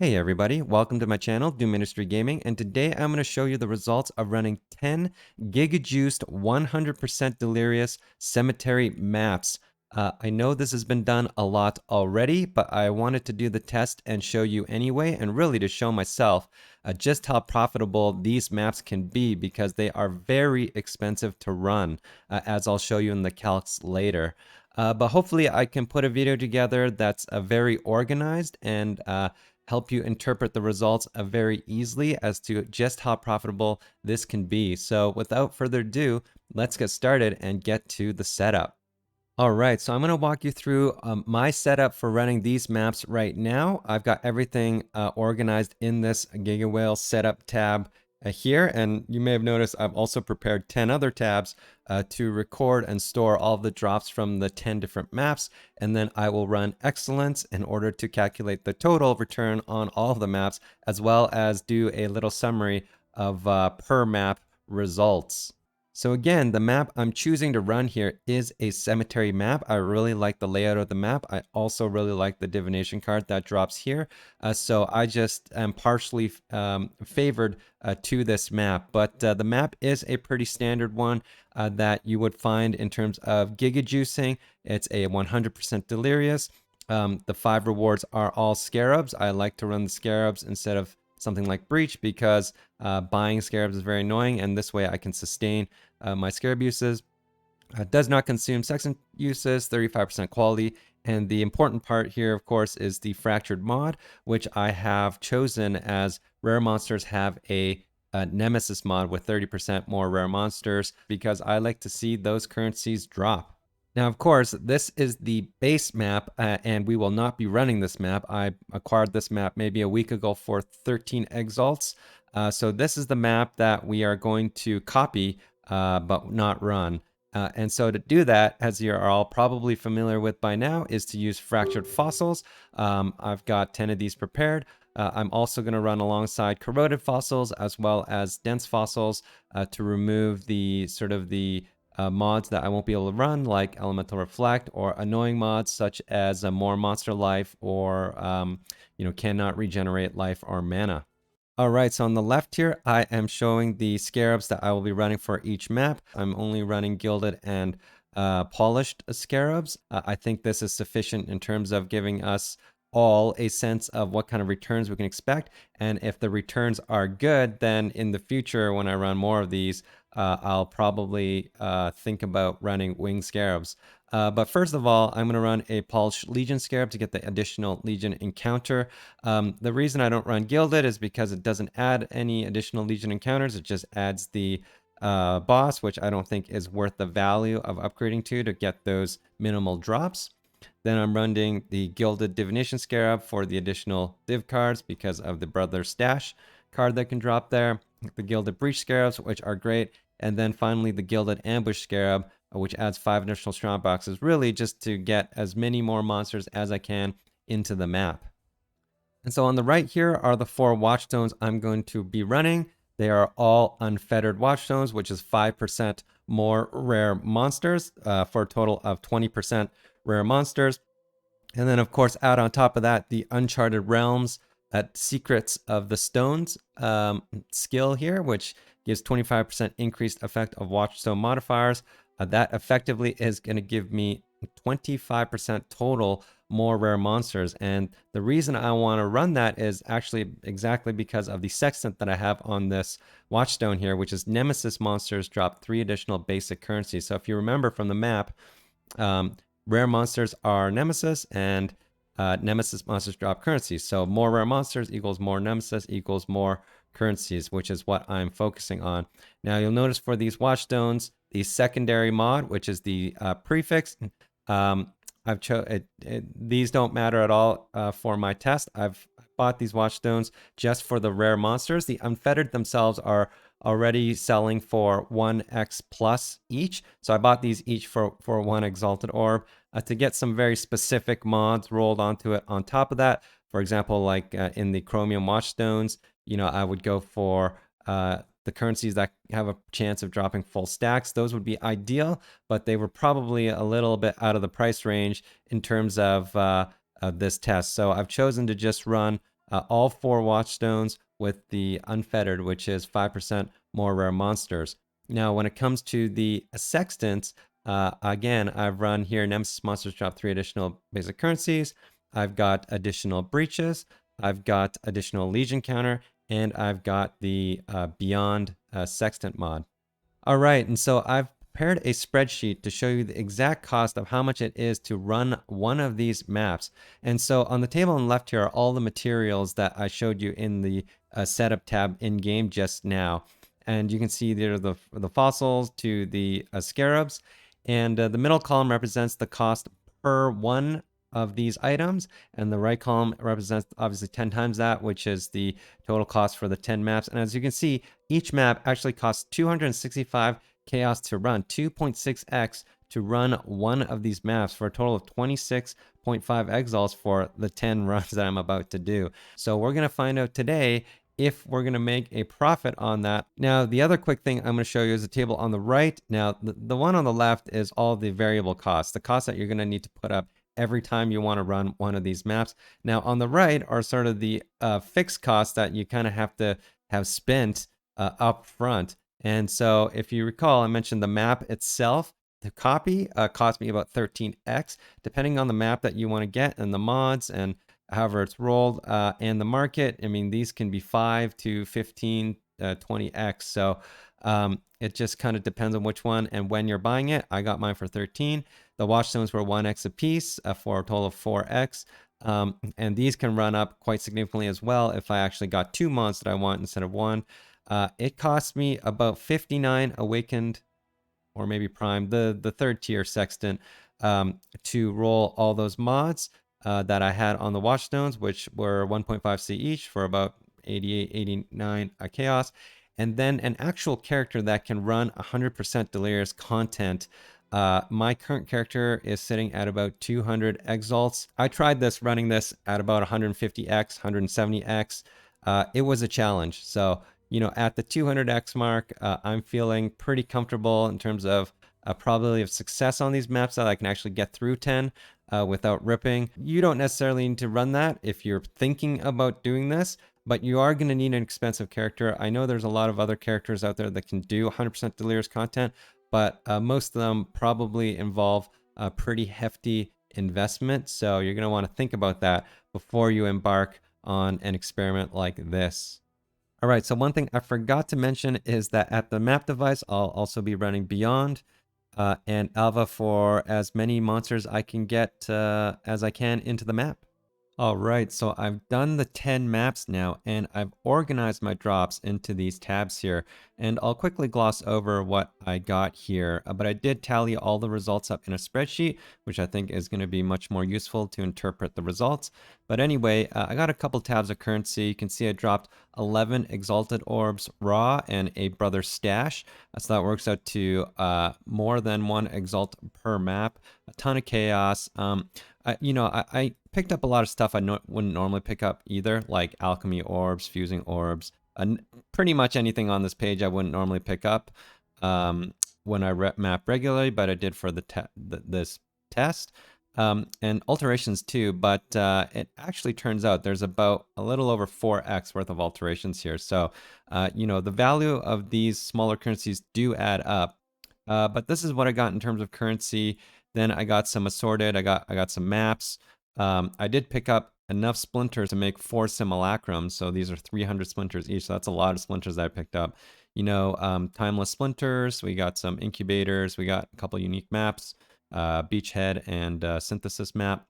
Hey everybody, welcome to my channel, Do Ministry Gaming, and today I'm going to show you the results of running 10 gigajuiced 100% delirious cemetery maps. I know this has been done a lot already, but I wanted to do the test and show you anyway, and really to show myself just how profitable these maps can be because they are very expensive to run, as I'll show you in the calcs later. But hopefully I can put a video together that's very organized and help you interpret the results very easily as to just how profitable this can be. So without further ado, let's get started and get to the setup. All right, so I'm going to walk you through my setup for running these maps right now. I've got everything organized in this GigaWhale setup tab here, and you may have noticed I've also prepared 10 other tabs to record and store all the drops from the 10 different maps, and then I will run Excellence in order to calculate the total return on all of the maps, as well as do a little summary of per map results. So again, the map I'm choosing to run here is a cemetery map. I really like the layout of the map. I also really like the divination card that drops here. So I just am partially favored to this map. But the map is a pretty standard one that you would find in terms of giga juicing. It's a 100% delirious. The 5 rewards are all scarabs. I like to run the scarabs instead of something like breach because buying scarabs is very annoying, and this way I can sustain my scarab uses. Does not consume sextant uses, 35% quality, and the important part here, of course, is the fractured mod, which I have chosen as rare monsters have a nemesis mod with 30% more rare monsters because I like to see those currencies drop. Now, of course, this is the base map, and we will not be running this map. I acquired this map maybe a week ago for 13 exalts. So this is the map that we are going to copy, but not run. And so to do that, as you are all probably familiar with by now, is to use fractured fossils. I've got 10 of these prepared. I'm also going to run alongside corroded fossils as well as dense fossils to remove the mods that I won't be able to run, like Elemental Reflect, or annoying mods such as more monster life or cannot regenerate life or mana. All right, so on the left here, I am showing the scarabs that I will be running for each map. I'm only running gilded and polished scarabs. I think this is sufficient in terms of giving us all a sense of what kind of returns we can expect. And if the returns are good, then in the future, when I run more of these, I'll probably think about running wing scarabs. But first of all, I'm going to run a polished legion scarab to get the additional legion encounter. The reason I don't run gilded is because it doesn't add any additional legion encounters. It just adds the boss, which I don't think is worth the value of upgrading to get those minimal drops. Then I'm running the Gilded Divination Scarab for the additional div cards because of the Brother Stash card that can drop there. The Gilded Breach Scarabs, which are great. And then finally the Gilded Ambush Scarab, which adds 5 additional strong boxes, really just to get as many more monsters as I can into the map. And so on the right here are the 4 Watchstones I'm going to be running. They are all unfettered Watchstones, which is 5% more rare monsters for a total of 20% rare monsters. And then, of course, out on top of that, the Uncharted Realms at Secrets of the Stones skill here, which gives 25% increased effect of Watchstone modifiers. That effectively is going to give me 25% total more rare monsters. And the reason I want to run that is actually exactly because of the sextant that I have on this Watchstone here, which is Nemesis monsters drop 3 additional basic currencies. So if you remember from the map, rare monsters are Nemesis, and Nemesis monsters drop currencies. So more rare monsters equals more Nemesis equals more currencies, which is what I'm focusing on. Now you'll notice for these Watchstones, the secondary mod, which is the prefix, these don't matter at all for my test. I've bought these Watchstones just for the rare monsters. The unfettered themselves are already selling for 1x plus each. So I bought these each for 1 Exalted Orb to get some very specific mods rolled onto it on top of that. For example, like in the Chromium Watchstones, I would go for the currencies that have a chance of dropping full stacks. Those would be ideal, but they were probably a little bit out of the price range in terms of this test. So I've chosen to just run all 4 Watchstones with the Unfettered, which is 5% more rare monsters. Now, when it comes to the Sextants, again, I've run here Nemesis Monsters drop 3 additional basic currencies. I've got additional breaches. I've got additional Legion counter, and I've got the Beyond Sextant mod. All right, and so I've prepared a spreadsheet to show you the exact cost of how much it is to run one of these maps. And so on the table on the left here are all the materials that I showed you in the setup tab in game just now. And you can see there the fossils to the scarabs. And the middle column represents the cost per one of these items, and the right column represents obviously 10 times that, which is the total cost for the 10 maps. And as you can see, each map actually costs 265 chaos to run, 2.6x to run one of these maps, for a total of 26.5 exiles for the 10 runs that I'm about to do. So we're going to find out today if we're going to make a profit on that. Now, the other quick thing I'm going to show you is a table on the right. Now, the one on the left is all the variable costs, the costs that you're going to need to put up every time you want to run one of these maps. Now, on the right are sort of the fixed costs that you kind of have to have spent up front. And so if you recall, I mentioned the map itself. The copy cost me about 13x, depending on the map that you want to get and the mods and however it's rolled. And the market, I mean, these can be 5 to 15, 20x. So it just kind of depends on which one and when you're buying it. I got mine for 13. The Watchstones were 1x a piece for a total of 4x. And these can run up quite significantly as well if I actually got 2 mods that I want instead of 1. It cost me about 59 Awakened, or maybe Prime, the third tier Sextant, to roll all those mods that I had on the Watchstones, which were 1.5c each for about 88, 89 chaos. And then an actual character that can run 100% Delirious content. My current character is sitting at about 200 exalts. I tried this running this at about 150x, 170x. It was a challenge. So, you know, at the 200x mark, I'm feeling pretty comfortable in terms of probability of success on these maps that I can actually get through 10 without ripping. You don't necessarily need to run that if you're thinking about doing this, but you are going to need an expensive character. I know there's a lot of other characters out there that can do 100% Delirious content, but most of them probably involve a pretty hefty investment. So you're going to want to think about that before you embark on an experiment like this. All right, so one thing I forgot to mention is that at the map device, I'll also be running Beyond and Alva for as many monsters I can get as I can into the map. All right, so I've done the 10 maps now, and I've organized my drops into these tabs here, and I'll quickly gloss over what I got here, but I did tally all the results up in a spreadsheet, which I think is going to be much more useful to interpret the results. But anyway, I got a couple tabs of currency. You can see I dropped 11 Exalted Orbs raw and a Brother Stash, so that works out to more than 1 Exalt per map, a ton of chaos. I picked up a lot of stuff I wouldn't normally pick up either, like alchemy orbs, fusing orbs, pretty much anything on this page I wouldn't normally pick up when I map regularly, but I did for this test. And alterations too, but it actually turns out there's about a little over 4x worth of alterations here. So, the value of these smaller currencies do add up. But this is what I got in terms of currency. Then I got some assorted. I got some maps. I did pick up enough splinters to make 4 simulacrums. So these are 300 splinters each. So that's a lot of splinters that I picked up. Timeless splinters. We got some incubators. We got a couple unique maps, beachhead and synthesis map.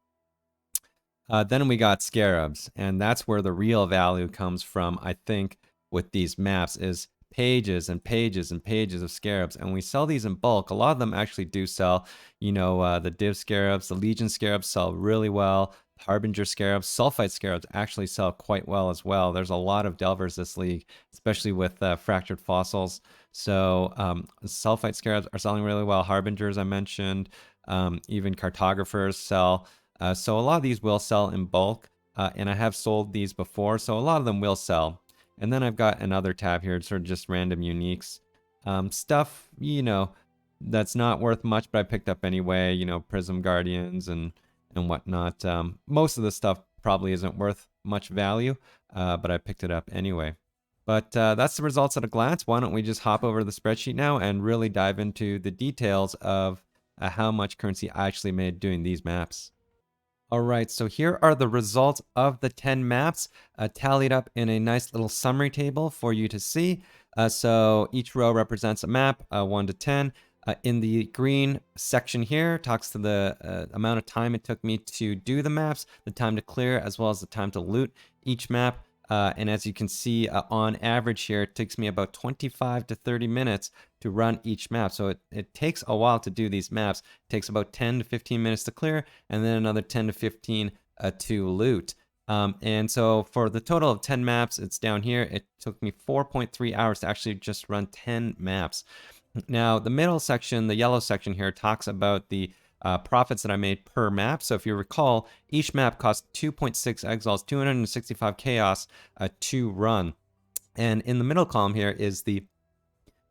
Then we got Scarabs, and that's where the real value comes from, I think, with these maps is pages and pages and pages of Scarabs, and we sell these in bulk. A lot of them actually do sell. The Div Scarabs, the Legion Scarabs sell really well. Harbinger Scarabs, Sulfite Scarabs actually sell quite well as well. There's a lot of Delvers this league, especially with Fractured Fossils. So Sulfite Scarabs are selling really well. Harbingers I mentioned, even Cartographers sell. So a lot of these will sell in bulk, and I have sold these before, so a lot of them will sell. And then I've got another tab here, sort of just random uniques. Stuff, that's not worth much, but I picked up anyway, Prism Guardians and whatnot. Most of the stuff probably isn't worth much value, but I picked it up anyway. But that's the results at a glance. Why don't we just hop over to the spreadsheet now and really dive into the details of how much currency I actually made doing these maps. All right, so here are the results of the 10 maps tallied up in a nice little summary table for you to see. So each row represents a map, 1 to 10. In the green section here, talks to the amount of time it took me to do the maps, the time to clear, as well as the time to loot each map. And as you can see, on average here, it takes me about 25 to 30 minutes to run each map. So it takes a while to do these maps. It takes about 10 to 15 minutes to clear, and then another 10 to 15 to loot. And so for the total of 10 maps, it's down here. It took me 4.3 hours to actually just run 10 maps. Now, the middle section, the yellow section here, talks about the profits that I made per map. So if you recall, each map cost 2.6 exiles, 265 chaos to run. And in the middle column here is the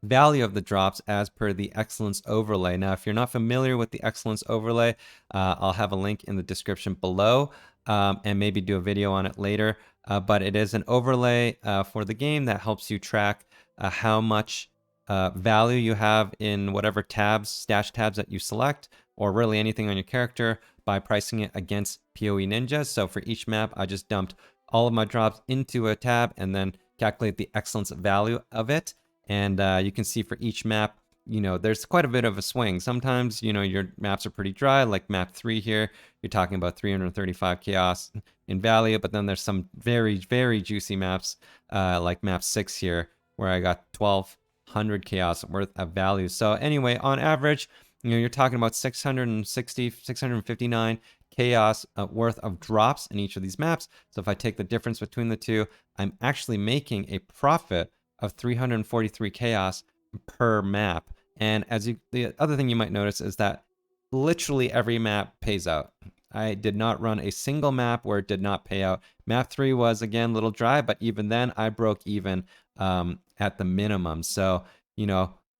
value of the drops as per the excellence overlay. Now, if you're not familiar with the excellence overlay, I'll have a link in the description below and maybe do a video on it later. But it is an overlay for the game that helps you track how much value you have in whatever tabs, stash tabs that you select, or really anything on your character by pricing it against PoE Ninja. So for each map, I just dumped all of my drops into a tab and then calculate the excellence value of it. And you can see for each map, there's quite a bit of a swing. Sometimes, your maps are pretty dry, like map 3 here. You're talking about 335 chaos in value, but then there's some very, very juicy maps like map 6 here, where I got 1,200 chaos worth of value. So anyway, on average, you're talking about 660, 659 chaos worth of drops in each of these maps. So if I take the difference between the two, I'm actually making a profit of 343 chaos per map. And the other thing you might notice is that literally every map pays out. I did not run a single map where it did not pay out. Map 3 was, again, a little dry, but even then I broke even at the minimum. So,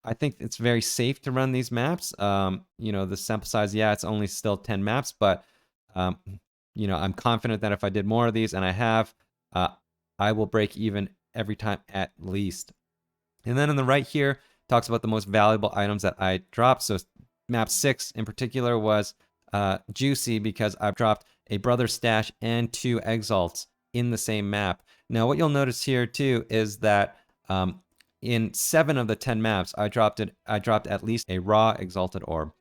I think it's very safe to run these maps. The sample size, yeah, it's only still 10 maps, but, I'm confident that if I did more of these, and I have, I will break even every time at least. And then on the right here, talks about the most valuable items that I dropped. So map 6 in particular was juicy because I've dropped a brother stash and 2 exalts in the same map. Now what you'll notice here too is that in 7 of the 10 maps, I dropped at least a raw exalted orb.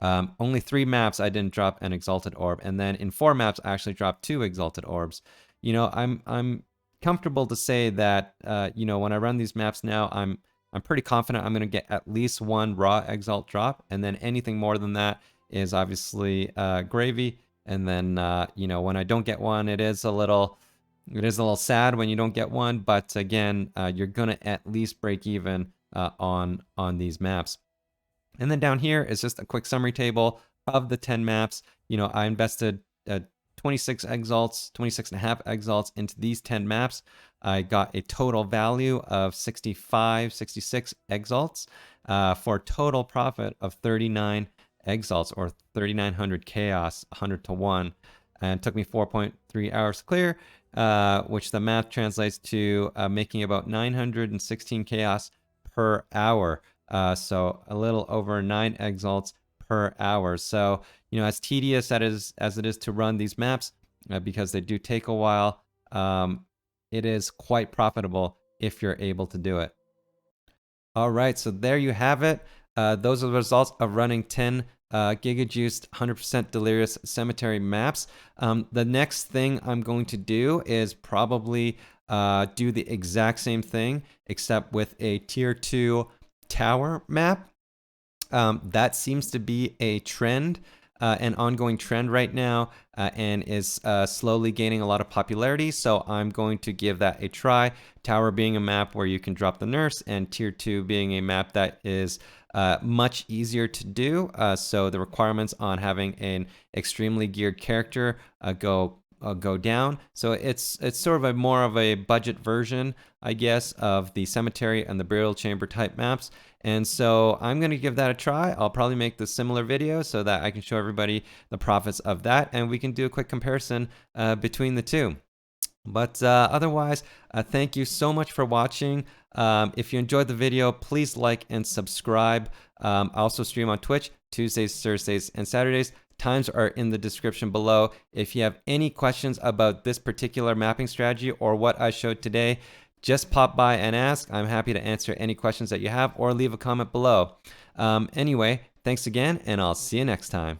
Only 3 maps I didn't drop an exalted orb, and then in 4 maps I actually dropped 2 exalted orbs. I'm comfortable to say that when I run these maps now, I'm pretty confident I'm going to get at least 1 raw exalt drop, and then anything more than that is obviously gravy. And then when I don't get one, it is a little sad when you don't get one, but again, you're gonna at least break even on these maps. And then down here is just a quick summary table of the 10 maps. I invested 26 exalts, 26 and a half exalts into these 10 maps. I got a total value of 66 exalts for a total profit of 39 exalts, or 3,900 chaos, 100 to 1. And it took me 4.3 hours to clear, which the math translates to making about 916 chaos per hour. So a little over 9 exalts per hour. So, as tedious as it is to run these maps, because they do take a while, it is quite profitable if you're able to do it. All right, so there you have it. Those are the results of running 10 giga-juiced 100% Delirious Cemetery maps. The next thing I'm going to do is probably do the exact same thing, except with a tier 2 tower map. That seems to be a trend, an ongoing trend right now, and is slowly gaining a lot of popularity. So I'm going to give that a try. Tower being a map where you can drop the nurse, and tier 2 being a map that is much easier to do. So the requirements on having an extremely geared character go go down. So it's sort of a more of a budget version, I guess, of the cemetery and the burial chamber type maps. And so I'm going to give that a try. I'll probably make the similar video so that I can show everybody the profits of that, and we can do a quick comparison between the two. But otherwise, thank you so much for watching. If you enjoyed the video, please like and subscribe. I also stream on Twitch Tuesdays, Thursdays, and Saturdays. Times are in the description below. If you have any questions about this particular mapping strategy or what I showed today, just pop by and ask. I'm happy to answer any questions that you have or leave a comment below. Anyway, thanks again, and I'll see you next time.